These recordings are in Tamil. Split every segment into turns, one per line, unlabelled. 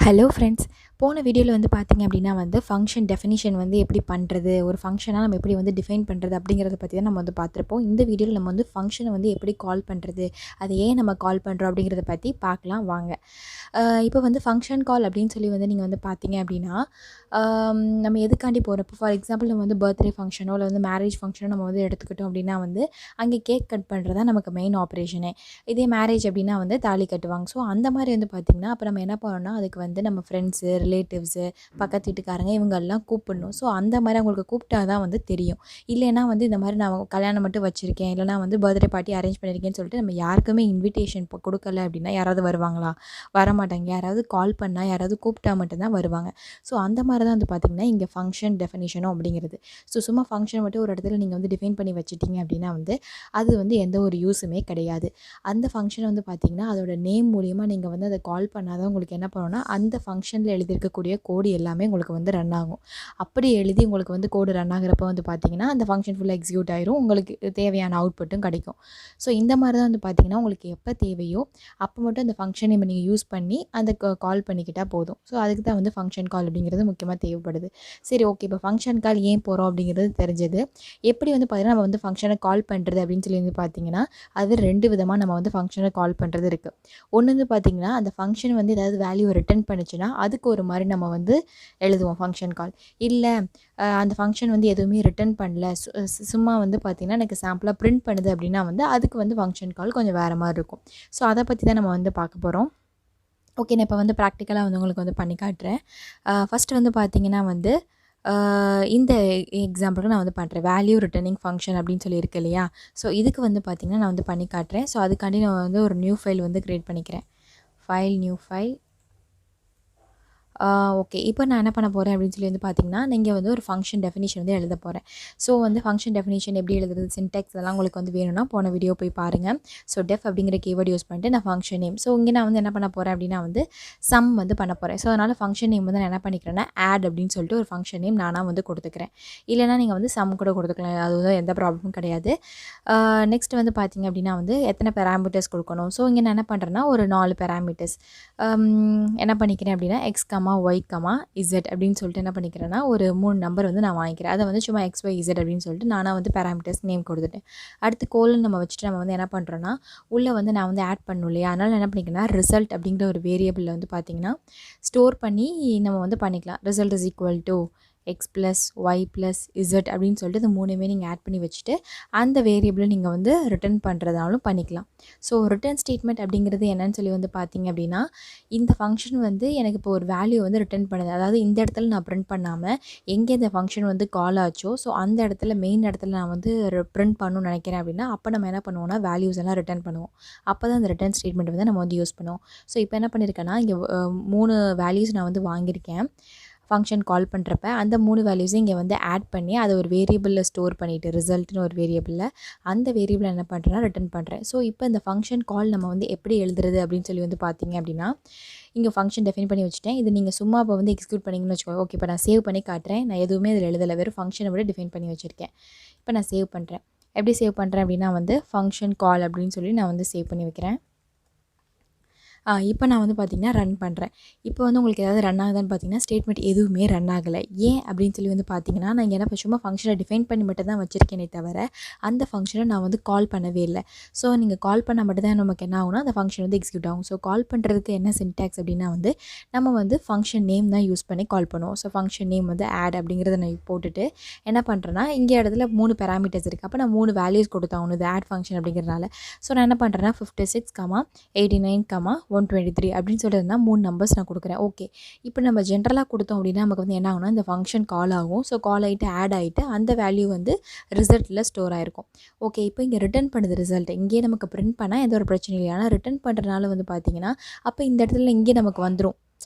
ஹலோ ஃப்ரெண்ட்ஸ், போன வீடியோவில் வந்து பார்த்திங்க அப்படின்னா வந்து ஃபங்க்ஷன் டெஃபினிஷன் வந்து எப்படி பண்ணுறது, ஒரு ஃபங்க்ஷனாக நம்ம எப்படி வந்து டிஃபைன் பண்ணுறது அப்படிங்கிறத பற்றி தான் நம்ம வந்து பார்த்துருப்போம். இந்த வீடியோவில் நம்ம வந்து ஃபங்க்ஷனை வந்து எப்படி கால் பண்ணுறது, அதை ஏன் நம்ம கால் பண்ணுறோம் அப்படிங்கிறத பற்றி பார்க்கலாம் வாங்க. இப்போ வந்து ஃபங்க்ஷன் கால் அப்படின்னு சொல்லி வந்து நீங்கள் வந்து பார்த்தீங்க அப்படின்னா நம்ம எதுக்காண்டி போகிறோம். இப்போ ஃபார் எக்ஸாம்பிள் நம்ம வந்து பர்த்டே ஃபங்க்ஷனோ இல்லை வந்து மேரேஜ் ஃபங்க்ஷனோ நம்ம வந்து எடுத்துக்கிட்டோம் அப்படின்னா வந்து அங்கே கேக் கட் பண்ணுறது தான் நமக்கு மெயின் ஆப்ரேஷனே. இதே மேரேஜ் அப்படின்னா வந்து தாலி கட்டுவாங்க. ஸோ அந்த மாதிரி வந்து பார்த்திங்கன்னா அப்போ நம்ம என்ன பண்ணோம்னா அதுக்கு வந்து நம்ம ஃப்ரெண்ட்ஸு, ரிலேட்டிவ்ஸு, பக்கத்து வீட்டுக்காரங்க இவங்கெல்லாம் கூப்பிடணும். ஸோ அந்த மாதிரி அவங்களுக்கு கூப்பிட்டா தான் வந்து தெரியும். இல்லைன்னா வந்து இந்த மாதிரி நான் கல்யாணம் மட்டும் வச்சுருக்கேன், இல்லைனா வந்து பர்த்டே பார்ட்டி அரேஞ்ச் பண்ணியிருக்கேன்னு சொல்லிட்டு நம்ம யாருக்குமே இன்விடேஷன் கொடுக்கல அப்படின்னா யாராவது வருவாங்களா? வரமாட்டாங்க. யாராவது கால் பண்ணால், யாராவது கூப்பிட்டா மட்டும்தான் வருவாங்க. ஸோ அந்த மாதிரி தான் வந்து பார்த்திங்கன்னா இங்கே ஃபங்க்ஷன் டெஃபினிஷனும் அப்படிங்கிறது. ஸோ சும்மா ஃபங்க்ஷன் மட்டும் ஒரு இடத்துல நீங்கள் வந்து டிஃபைன் பண்ணி வச்சுட்டிங்க அப்படின்னா வந்து அது வந்து எந்த ஒரு யூஸுமே கிடையாது. அந்த ஃபங்க்ஷனை வந்து பார்த்திங்கன்னா அதோட நேம் மூலியமாக நீங்கள் வந்து அதை கால் பண்ணாதான் உங்களுக்கு என்ன பண்ணணும்னா அந்த ஃபங்க்ஷனில் எழுதியிருக்கக்கூடிய கோடு எல்லாமே உங்களுக்கு வந்து ரன் ஆகும். அப்படி எழுதி உங்களுக்கு வந்து கோடு ரன் ஆகிறப்ப வந்து பார்த்திங்கன்னா அந்த ஃபங்க்ஷன் ஃபுல்லாக எக்ஸிக்யூட் ஆயிரும். உங்களுக்கு தேவையான அவுட்புட்டும் கிடைக்கும். ஸோ இந்த மாதிரி தான் வந்து பார்த்திங்கன்னா உங்களுக்கு எப்போ தேவையோ அப்போ மட்டும் அந்த ஃபங்க்ஷன் நேம் நீங்கள் யூஸ் பண்ணி அந்த கால் பண்ணிக்கிட்டால் போதும். ஸோ அதுக்கு தான் வந்து ஃபங்க்ஷன் கால் அப்படிங்கிறது முக்கியமாக தேவைப்படுது. சரி, ஓகே, இப்போ ஃபங்க்ஷன் கால் ஏன் போகிறோம் அப்படிங்கிறது தெரிஞ்சது. எப்படி வந்து பார்த்திங்கன்னா நம்ம வந்து ஃபங்க்ஷனை கால் பண்ணுறது அப்படின்னு சொல்லி வந்து பார்த்திங்கன்னா அது 2 விதமாக நம்ம வந்து ஃபங்க்ஷனை கால் பண்ணுறது இருக்குது. ஒன்று வந்து பார்த்திங்கன்னா அந்த ஃபங்க்ஷன் வந்து ஏதாவது வேல்யூ ரிட்டர்ன் பண்ணுச்சுன்னா அதுக்கு ஒரு மாதிரி நம்ம வந்து எழுதுவோம் ஃபங்க்ஷன் கால். இல்லை அந்த ஃபங்க்ஷன் வந்து எதுவுமே ரிட்டர்ன் பண்ணல, சும்மா வந்து பார்த்திங்கன்னா எனக்கு சாம்பிளாக பிரிண்ட் பண்ணுது அப்படின்னா வந்து அதுக்கு வந்து ஃபங்க்ஷன் கால் கொஞ்சம் வேறு மாதிரி இருக்கும். ஸோ அதை பற்றி தான் நம்ம வந்து பார்க்க போகிறோம். ஓகே, நான் இப்போ வந்து ப்ராக்டிக்கலாக வந்து உங்களுக்கு வந்து பண்ணி காட்டுறேன். ஃபஸ்ட்டு வந்து பார்த்திங்கன்னா வந்து இந்த எக்ஸாம்பிளுக்கு நான் வந்து பண்ணுறேன். வேல்யூ ரிட்டர்னிங் ஃபங்க்ஷன் அப்படின்னு சொல்லி இருக்கு இல்லையா? ஸோ இதுக்கு வந்து பார்த்திங்கன்னா நான் வந்து பண்ணி காட்டுறேன். ஸோ அதுக்காண்டி நான் வந்து ஒரு நியூ ஃபைல் வந்து க்ரியேட் பண்ணிக்கிறேன். New file. ஓகே, இப்போ நான் என்ன பண்ண போகிறேன் அப்படின்னு சொல்லி வந்து பார்த்திங்கன்னா நீங்கள் வந்து ஒரு ஃபங்க்ஷன் டெஃபினிஷன் வந்து எழுத போகிறேன். ஸோ வந்து ஃபங்க்ஷன் டெஃபினிஷன் எப்படி எழுதுறது, சின்டெக்ஸ் இதெல்லாம் உங்களுக்கு வந்து வேணும்னா போன வீடியோ போய் பாருங்கள். ஸோ டெஃப் அப்படிங்கிற கீவேர்ட் யூஸ் பண்ணிட்டு நான் ஃபங்க்ஷன் நேம். ஸோ இங்கே நான் வந்து என்ன பண்ண போகிறேன் அப்படின்னா வந்து சம் வந்து பண்ண போகிறேன். ஸோ அதனால் ஃபங்க்ஷன் நேம் வந்து நான் என்ன பண்ணிக்கிறேன்னா ஆட் அப்படின்னு சொல்லிட்டு ஒரு ஃபங்க்ஷன் நேம் நானாக வந்து கொடுத்துக்கிறேன். இல்லைனா நீங்கள் வந்து சம் கூட கொடுத்துக்கலாம், அது வந்து எந்த ப்ராப்ளமும் கிடையாது. நெக்ஸ்ட் வந்து பார்த்திங்க அப்படின்னா வந்து எத்தனை பேராமீட்டர்ஸ் கொடுக்கணும். ஸோ இங்கே நான் என்ன பண்ணுறேன்னா ஒரு 4 பேராமீட்டர்ஸ் என்ன பண்ணிக்கிறேன் அப்படின்னா எக்ஸ் ஒய் இசட் அப்படின்னு சொல்லிட்டு என்ன பண்ணிக்கிறேன்னா ஒரு 3 நம்பர் வந்து நான் வாங்கிக்கிறேன். அதை வந்து சும்மா எக்ஸ் ஒய் இசட் அப்படின்னு சொல்லிட்டு நானாக வந்து பேராமீட்டர்ஸ் நேம் கொடுத்துட்டேன். அடுத்து கோலன் நம்ம வச்சுட்டு நம்ம வந்து என்ன பண்ணுறோன்னா உள்ளே வந்து நான் வந்து ஆட் பண்ணணும் இல்லையா? அதனால் நான் என்ன பண்ணிக்கிறேன்னா ரிசல்ட் அப்படிங்கிற ஒரு வேரியபிளில் வந்து பார்த்திங்கன்னா ஸ்டோர் பண்ணி நம்ம வந்து பண்ணிக்கலாம். Result is equal to x plus y plus z அப்படின்னு சொல்லிட்டு இந்த 3மே நீங்கள் ஆட் பண்ணி வச்சுட்டு அந்த வேரியபிளை நீங்கள் வந்து ரிட்டர்ன் பண்ணுறதாலும் பண்ணிக்கலாம். ஸோ ரிட்டர்ன் ஸ்டேட்மெண்ட் அப்படிங்கிறது என்னன்னு சொல்லி வந்து பார்த்திங்க அப்படின்னா இந்த ஃபங்க்ஷன் வந்து எனக்கு இப்போ ஒரு வேல்யூ வந்து ரிட்டர்ன் பண்ணுது. அதாவது இந்த இடத்துல நான் பிரிண்ட் பண்ணாமல் எங்கே இந்த ஃபங்க்ஷன் வந்து கால் ஆச்சோ ஸோ அந்த இடத்துல மெயின் இடத்துல நான் வந்து பிரிண்ட் பண்ணணும்னு நினைக்கிறேன் அப்படின்னா அப்போ நம்ம என்ன பண்ணுவோம்னா வேல்யூஸ் எல்லாம் ரிட்டர்ன் பண்ணுவோம். அப்போ தான் அந்த ரிட்டர்ன் ஸ்டேட்மெண்ட் வந்து நம்ம வந்து யூஸ் பண்ணுவோம். ஸோ இப்போ என்ன பண்ணியிருக்கேன்னா இங்கே 3 வேல்யூஸ் நான் வந்து வாங்கியிருக்கேன். ஃபங்க்ஷன் கால் பண்ணுறப்ப அந்த 3 வேல்யூஸையும் இங்கே வந்து ஆட் பண்ணி அதை ஒரு வேரியபிளில் ஸ்டோர் பண்ணிவிட்டு ரிசல்ட்னு ஒரு வேரியபிளில் அந்த வேரியபிளை என்ன பண்ணுறேன்னா ரிட்டர்ன் பண்ணுறேன். ஸோ இப்போ இந்த ஃபங்க்ஷன் கால் நம்ம வந்து எப்படி எழுதுறது அப்படின்னு சொல்லி வந்து பார்த்திங்க அப்படின்னா இங்கே ஃபங்க்ஷன் டெஃபைன் பண்ணி வச்சுட்டேன். இது நீங்கள் சும்மா இப்போ வந்து எக்ஸிக்யூட் பண்ணிங்கன்னு வச்சுக்கோங்க. ஓகே, இப்போ நான் சேவ் பண்ணி காட்டுறேன். நான் எதுவுமே இதில் எழுதலை, வெறும் ஃபங்க்ஷனை விட டிஃபைன் பண்ணி வச்சுருக்கேன். இப்போ நான் சேவ் பண்ணுறேன். எப்படி சேவ் பண்ணுறேன் அப்படின்னா வந்து ஃபங்க்ஷன் கால் அப்படின்னு சொல்லி நான் வந்து சேவ் பண்ணி வைக்கிறேன். இப்போ நான் வந்து பார்த்திங்கன்னா ரன் பண்ணுறேன். இப்போ வந்து உங்களுக்கு ஏதாவது ரன் ஆகுதான்னு பார்த்திங்கன்னா ஸ்டேட்மெண்ட் எதுவுமே ரன் ஆகலை. ஏன் அப்படின்னு சொல்லி வந்து பார்த்திங்கன்னா நான் இங்கே என்ன சும்மா ஃபங்க்ஷனை டிஃபைன் பண்ணி மட்டும் தான் வச்சுருக்கேனே தவிர அந்த ஃபங்க்ஷனை நான் வந்து கால் பண்ணவே இல்லை. ஸோ நீங்கள் கால் பண்ணால் மட்டும் தான் நமக்கு என்ன ஆகும்னா அந்த ஃபங்க்ஷன் வந்து எக்ஸிக்யூட் ஆகும். ஸோ கால் பண்ணுறதுக்கு என்ன சின்டாக்ஸ் அப்படின்னா வந்து நம்ம வந்து ஃபங்க்ஷன் நேம் தான் யூஸ் பண்ணி கால் பண்ணுவோம். ஸோ ஃபங்க்ஷன் நேம் வந்து ஆட் அப்படிங்கிறத நான் போட்டுட்டு என்ன பண்ணுறேன்னா இங்கே இடத்துல 3 பேராமீட்டர்ஸ் இருக்குது. அப்போ நான் 3 வேல்யூஸ் கொடுத்தாகணும் இது ஆட் ஃபங்க்ஷன் அப்படிங்கிறதுனால. ஸோ நான் என்ன பண்ணுறேன்னா 56, 89, 123 அப்படின்னு சொல்லிட்டு 3 நம்பர்ஸ் நான் கொடுக்குறேன். ஓகே, இப்போ நம்ம ஜென்ரலாக கொடுத்தோம் அப்படின்னா நமக்கு வந்து என்ன ஆகும்னா இந்த ஃபங்க்ஷன் கால் ஆகும். ஸோ கால் ஆகிட்டு ஆட் ஆகிட்டு அந்த வேல்யூ வந்து ரிசல்ட்டில் ஸ்டோர் ஆகிருக்கும். ஓகே, இப்போ இங்கே ரிட்டர்ன் பண்ணுது ரிசல்ட். இங்கே நமக்கு பிரிண்ட் பண்ணால் எந்த ஒரு பிரச்சனையும் இல்லை. ஆனால் ரிட்டர்ன் பண்ணுறதுனால வந்து பார்த்திங்கன்னா அப்போ இந்த இடத்துல இங்கே நமக்கு வந்துடும்.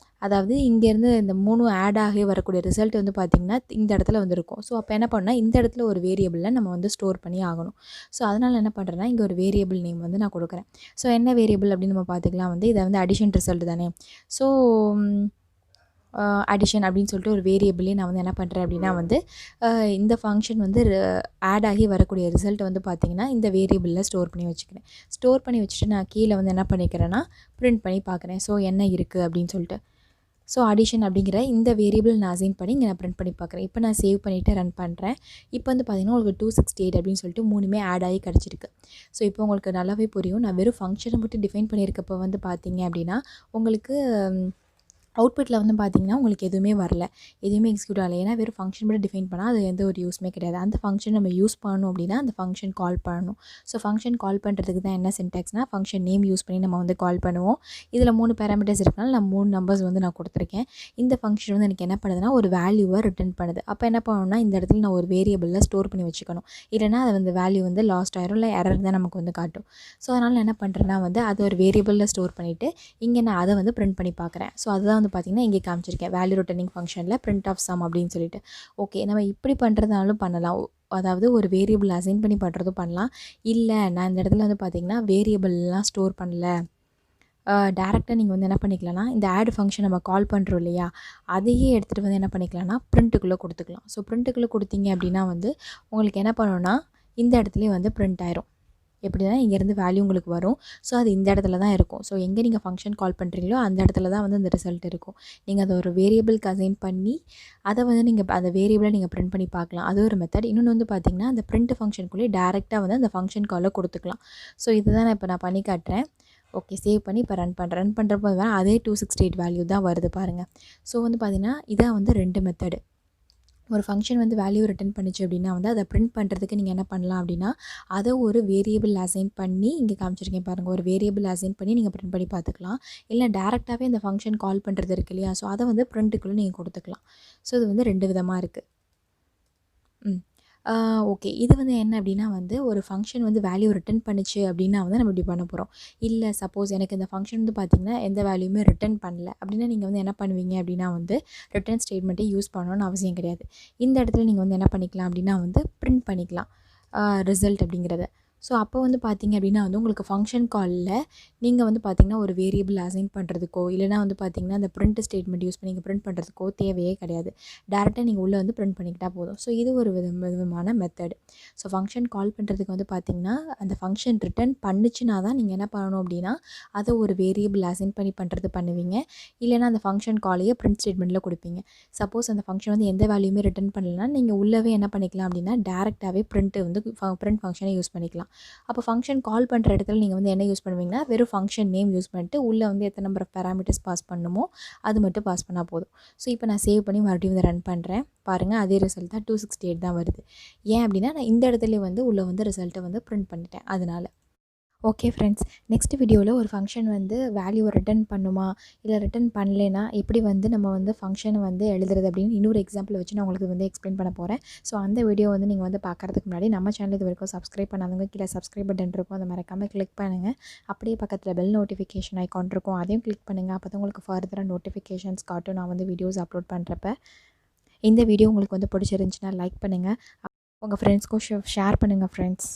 அதாவது இங்கேருந்து இந்த 3 ஆட் ஆகி வரக்கூடிய ரிசல்ட் வந்து பார்த்திங்கன்னா இந்த இடத்துல வந்துருக்கும். ஸோ அப்போ என்ன பண்ணால் இந்த இடத்துல ஒரு வேரியபிளில் நம்ம வந்து ஸ்டோர் பண்ணி ஆகணும். ஸோ அதனால் என்ன பண்ணுறேன்னா இங்கே ஒரு வேரியபிள் நேம் வந்து நான் கொடுக்குறேன். ஸோ என்ன வேரியபிள் அப்படின்னு நம்ம பார்த்துக்கலாம். வந்து இதை வந்து அடிஷன் ரிசல்ட் தானே. ஸோ அடிஷன் அப்படின்னு சொல்லிட்டு ஒரு வேரியபிளே நான் வந்து என்ன பண்ணுறேன் அப்படின்னா வந்து இந்த ஃபங்க்ஷன் வந்து ஆட் ஆகி வரக்கூடிய ரிசல்ட் வந்து பார்த்திங்கன்னா இந்த வேரியபிளில் ஸ்டோர் பண்ணி வச்சுக்கிறேன். ஸ்டோர் பண்ணி வச்சுட்டு நான் கீழே வந்து என்ன பண்ணிக்கிறேன்னா பிரிண்ட் பண்ணி பார்க்குறேன். ஸோ என்ன இருக்குது அப்படின்னு சொல்லிட்டு ஸோ அடிஷன் அப்படிங்கிற இந்த வேரியபிள் நான் அசைன் பண்ணி இங்கே நான் பிரிண்ட் பண்ணி பார்க்குறேன். இப்போ நான் சேவ் பண்ணிவிட்டு ரன் பண்ணுறேன். இப்போ வந்து பார்த்திங்கன்னா உங்களுக்கு 268 அப்படின்னு சொல்லிட்டு 3மே ஆட் ஆகி கிடச்சிருக்கு. ஸோ இப்போ உங்களுக்கு நல்லாவே புரியும். நான் வெறும் ஃபங்க்ஷனை மட்டும் டிஃபைன் பண்ணியிருக்கப்போ வந்து பார்த்தீங்க அப்படின்னா உங்களுக்கு அவுட்புட்டில் வந்து பார்த்திங்கன்னா உங்களுக்கு எதுவுமே வரல, எதுவுமே எக்ஸிக்யூட் ஆகலை. ஏன்னா வெறும் ஃபங்க்ஷன் மட்டும் டிஃபைன் பண்ணால் அது எந்த ஒரு யூஸுமே கிடையாது. அந்த ஃபங்க்ஷன் நம்ம யூஸ் பண்ணணும் அப்படின்னா அந்த ஃபங்க்ஷன் கால் பண்ணணும். ஸோ ஃபங்க்ஷன் கால் பண்ணுறதுக்கு தான் என்ன சின்டாக்ஸ்னால் ஃபங்க்ஷன் நேம் யூஸ் பண்ணி நம்ம வந்து கால் பண்ணுவோம். இதில் 3 பேராமீட்டர்ஸ் இருக்கனால நான் 3 நம்பர்ஸ் வந்து நான் கொடுத்துருக்கேன். இந்த ஃபங்க்ஷன் வந்து எனக்கு என்ன பண்ணுதுன்னா ஒரு வேல்யூவை ரிட்டர்ன் பண்ணுது. அப்போ என்ன பண்ணணும்னா இந்த இடத்துல நான் ஒரு வேரியபிளில் ஸ்டோர் பண்ணி வச்சுக்கணும். இல்லைனா அது வந்து வேல்யூ வந்து லாஸ்ட் ஆயிரும், இல்லை எரர் தான் நமக்கு வந்து காட்டும். ஸோ அதனால் நான் என்ன பண்ணுறேன்னா வந்து அதை ஒரு வேரியபிளில் ஸ்டோர் பண்ணிவிட்டு இங்கே நான் அதை வந்து பிரிண்ட் பண்ணி பார்க்குறேன். ஸோ அதுதான் வந்து பார்த்திங்கன்னா இங்கே காமிச்சிருக்கேன் வேல்யூ ரிட்டர்னிங் ஃபங்க்ஷனில் பிரிண்ட் ஆஃப் சம் அப்படின்னு சொல்லிட்டு. ஓகே, நம்ம இப்படி பண்ணுறதுனாலும் பண்ணலாம். அதாவது ஒரு வேரியபிள் அசைன் பண்ணி பண்ணுறதும் பண்ணலாம். இல்லை நான் இந்த இடத்துல வந்து பார்த்திங்கன்னா வேரியபிள்லாம் ஸ்டோர் பண்ணல, டேரெக்டாக நீங்கள் வந்து என்ன பண்ணிக்கலாம்னா இந்த ஆட் ஃபங்க்ஷன் நம்ம கால் பண்ணுறோம் இல்லையா, அதையே எடுத்துகிட்டு வந்து என்ன பண்ணிக்கலாம்னா பிரிண்ட்டுக்குள்ளே கொடுத்துக்கலாம். ஸோ பிரிண்ட்டுக்குள்ளே கொடுத்தீங்க அப்படின்னா வந்து உங்களுக்கு என்ன பண்ணணும்னா இந்த இடத்துலேயே வந்து பிரிண்ட் ஆயிரும். எப்படின்னா இங்கேருந்து வேல்யூ உங்களுக்கு வரும். ஸோ அது இந்த இடத்துல தான் இருக்கும். ஸோ எங்கே நீங்கள் ஃபங்க்ஷன் கால் பண்ணுறீங்களோ அந்த இடத்துல தான் வந்து அந்த ரிசல்ட் இருக்கும். நீங்கள் அதை ஒரு வேரியபிளுக்கு அசைன் பண்ணி அதை வந்து நீங்கள் அந்த வேரியபிளை நீங்கள் பிரிண்ட் பண்ணி பார்க்கலாம். அது ஒரு மெத்தட். இன்னொன்று வந்து பார்த்திங்கன்னா அந்த பிரிண்ட் ஃபங்க்ஷனுக்குள்ளேயே டேரெக்டாக வந்து அந்த ஃபங்க்ஷன் காலை கொடுத்துக்கலாம். ஸோ இதுதான் நான் இப்போ பண்ணி காட்டுறேன். ஓகே, சேவ் பண்ணி இப்போ ரன் பண்ணுறேன். ரன் பண்ணுறப்போ அதே 268 வேல்யூ தான் வருது பாருங்கள். ஸோ வந்து பார்த்திங்கன்னா இதான் வந்து 2 மெத்தடு. ஒரு ஃபங்க்ஷன் வந்து வேல்யூ ரிட்டர்ன் பண்ணிச்சு அப்படின்னா வந்து அதை பிரிண்ட் பண்ணுறதுக்கு நீங்கள் என்ன பண்ணலாம் அப்படின்னா அதை ஒரு வேரியபிள் அசைன் பண்ணி இங்கே காமிச்சிருக்கேன் பாருங்கள், ஒரு வேரியபிள் அசைன் பண்ணி நீங்கள் பிரிண்ட் பண்ணி பார்த்துக்கலாம். இல்லை டேரெக்டாகவே இந்த ஃபங்க்ஷன் கால் பண்ணுறது இருக்கு இல்லையா, ஸோ அதை வந்து பிரிண்ட்டுக்குள்ளே நீங்கள் கொடுத்துக்கலாம். ஸோ இது வந்து 2 விதமாக இருக்குது. ஓகே, இது வந்து என்ன அப்படின்னா வந்து ஒரு ஃபங்க்ஷன் வந்து வேல்யூ ரிட்டர்ன் பண்ணிச்சு அப்படின்னா வந்து நம்ம இப்படி பண்ண போகிறோம். இல்லை சப்போஸ் எனக்கு இந்த ஃபங்க்ஷன் வந்து பார்த்திங்கன்னா எந்த வேல்யூமே ரிட்டர்ன் பண்ணல அப்படின்னா நீங்கள் வந்து என்ன பண்ணுவீங்க அப்படின்னா வந்து ரிட்டர்ன் ஸ்டேட்மெண்ட்டை யூஸ் பண்ணணும்னு அவசியம் கிடையாது. இந்த இடத்துல நீங்கள் வந்து என்ன பண்ணிக்கலாம் அப்படின்னா வந்து பிரிண்ட் பண்ணிக்கலாம் ரிசல்ட் அப்படிங்கிறத. ஸோ அப்போ வந்து பார்த்திங்க அப்படின்னா வந்து உங்களுக்கு ஃபங்க்ஷன் காலில் நீங்கள் வந்து பார்த்திங்கன்னா ஒரு வேரியபிள் அசைன் பண்ணுறதுக்கோ இல்லைனா வந்து பார்த்திங்கன்னா அந்த பிரிண்ட் ஸ்டேட்மெண்ட் யூஸ் பண்ணி பிரிண்ட் பண்ணுறதுக்கோ தேவையே கிடையாது. டேரெக்டாக நீங்கள் உள்ளே வந்து பிரிண்ட் பண்ணிக்கிட்டால் போதும். ஸோ இது ஒரு விதமான மெத்தட். ஸோ ஃபங்க்ஷன் கால் பண்ணுறதுக்கு வந்து பார்த்திங்கன்னா அந்த ஃபங்க்ஷன் ரிட்டர்ன் பண்ணிச்சுனா தான் நீங்கள் என்ன பண்ணணும் அப்படின்னா அதை ஒரு வேரியபிள் அசைன் பண்ணி பண்ணுறது பண்ணுவீங்க. இல்லைனா அந்த ஃபங்க்ஷன் காலையே பிரிண்ட் ஸ்டேட்மெண்ட்டில் கொடுப்பீங்க. சப்போஸ் அந்த ஃபங்க்ஷன் வந்து எந்த வேல்யூமே ரிட்டர்ன் பண்ணலைன்னா நீங்கள் உள்ளவே என்ன பண்ணிக்கலாம் அப்படின்னா டேரெக்டாகவே பிரிண்ட்டு வந்து பிரிண்ட் ஃபங்க்ஷனை யூஸ் பண்ணிக்கலாம். அப்போ ஃபங்க்ஷன் கால் பண்ணுற இடத்துல நீங்கள் வந்து என்ன யூஸ் பண்ணுவீங்கன்னா வெறும் ஃபங்க்ஷன் நேம் யூஸ் பண்ணிட்டு உள்ளே வந்து எத்தனை நம்பர் ஆஃப் பேராமீட்டர்ஸ் பாஸ் பண்ணணுமோ அது மட்டும் பாஸ் பண்ணால் போதும். ஸோ இப்போ நான் சேவ் பண்ணி மறுபடியும் வந்து ரன் பண்ணுறேன். பாருங்கள், அதே ரிசல்ட் தான் 268 தான் வருது. ஏன் அப்படின்னா நான் இந்த இடத்துல வந்து உள்ளே வந்து ரிசல்ட்டை வந்து பிரிண்ட் பண்ணிட்டேன் அதனால். ஓகே ஃப்ரெண்ட்ஸ், நெக்ஸ்ட் வீடியோவில் ஒரு ஃபங்க்ஷன் வந்து வேல்யூவை ரிட்டர்ன் பண்ணுமா இல்லை ரிட்டர்ன் பண்ணலைன்னா எப்படி வந்து நம்ம வந்து ஃபங்க்ஷனை வந்து எழுதுறது அப்படின்னு இன்னொரு எக்ஸாம்பிள் வச்சு நான் உங்களுக்கு வந்து எக்ஸ்பிளைன் பண்ண போகிறேன். ஸோ அந்த வீடியோ வந்து நீங்கள் வந்து பார்க்குறதுக்கு முன்னாடி நம்ம சேனல் இது வரைக்கும் சப்ஸ்கிரைப் பண்ணாதவங்க கீழே சப்ஸ்கிரைப் பட்டன் இருக்கும், அதை மறக்காமல் கிளிக் பண்ணுங்கள். அப்படியே பக்கத்தில் பெல் நோட்டிஃபிகேஷன் ஐக்கான் இருக்கும், அதையும் கிளிக் பண்ணுங்கள். அப்போ தான் உங்களுக்கு ஃபர்தராக நோட்டிஃபிகேஷன்ஸ் காட்டும் நான் வந்து வீடியோஸ் அப்லோட் பண்ணுறப்ப. இந்த வீடியோ உங்களுக்கு வந்து பிடிச்சிருந்துச்சுன்னா லைக் பண்ணுங்கள், உங்கள் ஃப்ரெண்ட்ஸ்க்கும் ஷேர் பண்ணுங்கள் ஃப்ரெண்ட்ஸ்.